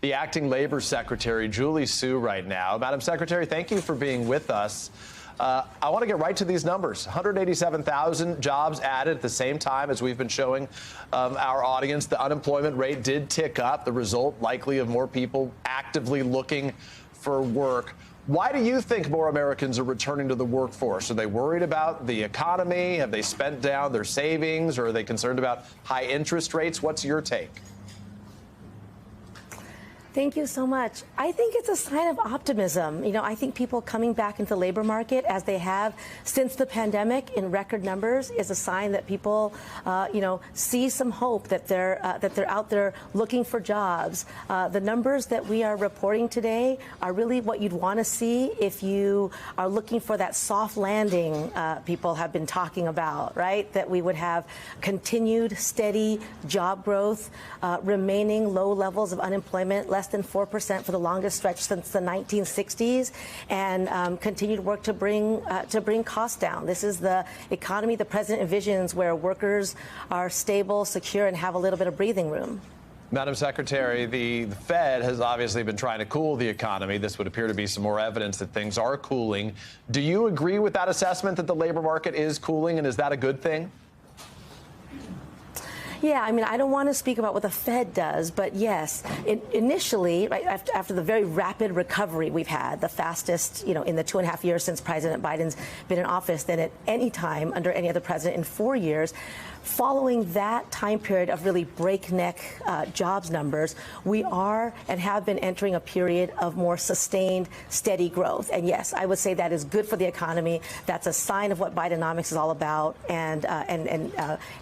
the acting labor secretary, Julie Su, right now. Madam Secretary, thank you for being with us. I want to get right to these numbers. 187,000 jobs added at the same time as we've been showing our audience. The unemployment rate did tick up, the result likely of more people actively looking for work. Why do you think more Americans are returning to the workforce? Are they worried about the economy? Have they spent down their savings? Or are they concerned about high interest rates? What's your take? Thank you so much. I think it's a sign of optimism. I think people coming back into the labor market as they have since the pandemic in record numbers is a sign that people, see some hope that they're out there looking for jobs. The numbers that we are reporting today are really what you'd want to see if you are looking for that soft landing people have been talking about, right? That we would have continued steady job growth, remaining low levels of unemployment, less than 4% for the longest stretch since the 1960s, and continued work to bring costs down. This is the economy the president envisions, where workers are stable, secure, and have a little bit of breathing room. Madam Secretary, the Fed has obviously been trying to cool the economy. This would appear to be some more evidence that things are cooling. Do you agree with that assessment that the labor market is cooling, and is that a good thing? Yeah, I don't want to speak about what the Fed does, but yes, initially, right after the very rapid recovery we've had, the fastest, in the 2.5 years since President Biden's been in office than at any time under any other president in 4 years. Following that time period of really breakneck jobs numbers, we are and have been entering a period of more sustained, steady growth. And yes, I would say that is good for the economy. That's a sign of what Bidenomics is all about, and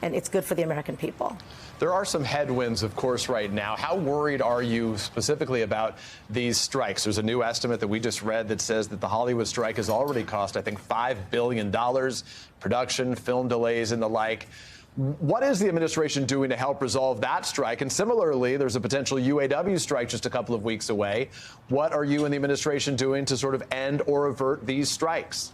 it's good for the American people. There are some headwinds, of course, right now. How worried are you specifically about these strikes? There's a new estimate that we just read that says that the Hollywood strike has already cost, I think, $5 billion, production, film delays, and the like. What is the administration doing to help resolve that strike? And similarly, there's a potential UAW strike just a couple of weeks away. What are you and the administration doing to sort of end or avert these strikes?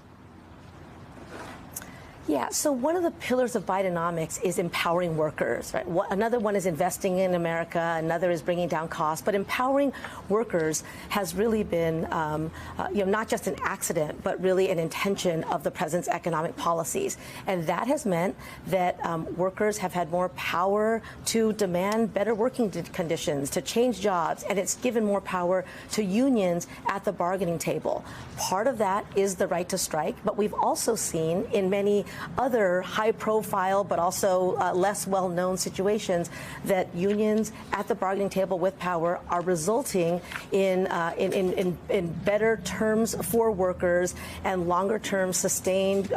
Yeah, so one of the pillars of Bidenomics is empowering workers, right? Another one is investing in America. Another is bringing down costs. But empowering workers has really been, not just an accident, but really an intention of the president's economic policies. And that has meant that workers have had more power to demand better working conditions, to change jobs, and it's given more power to unions at the bargaining table. Part of that is the right to strike, but we've also seen in many other high-profile but also less well-known situations that unions at the bargaining table with power are resulting in better terms for workers and longer-term sustained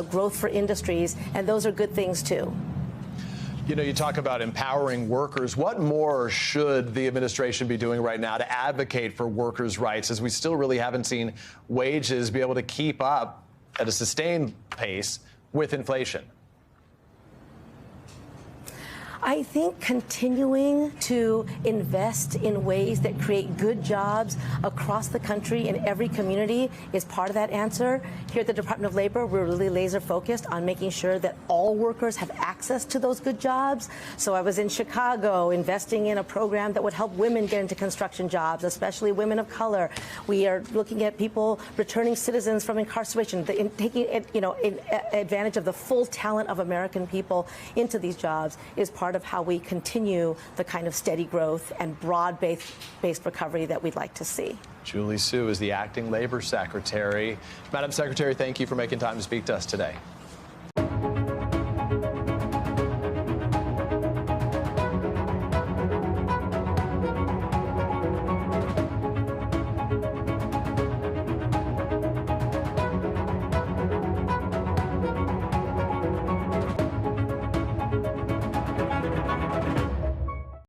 growth for industries, and those are good things too. You talk about empowering workers. What more should the administration be doing right now to advocate for workers' rights, as we still really haven't seen wages be able to keep up at a sustained pace with inflation? I think continuing to invest in ways that create good jobs across the country in every community is part of that answer. Here at the Department of Labor, we're really laser focused on making sure that all workers have access to those good jobs. So I was in Chicago investing in a program that would help women get into construction jobs, especially women of color. We are looking at people returning citizens from incarceration, taking advantage of the full talent of American people into these jobs is part of how we continue the kind of steady growth and broad-based recovery that we'd like to see. Julie Su is the acting labor secretary. Madam Secretary, thank you for making time to speak to us today.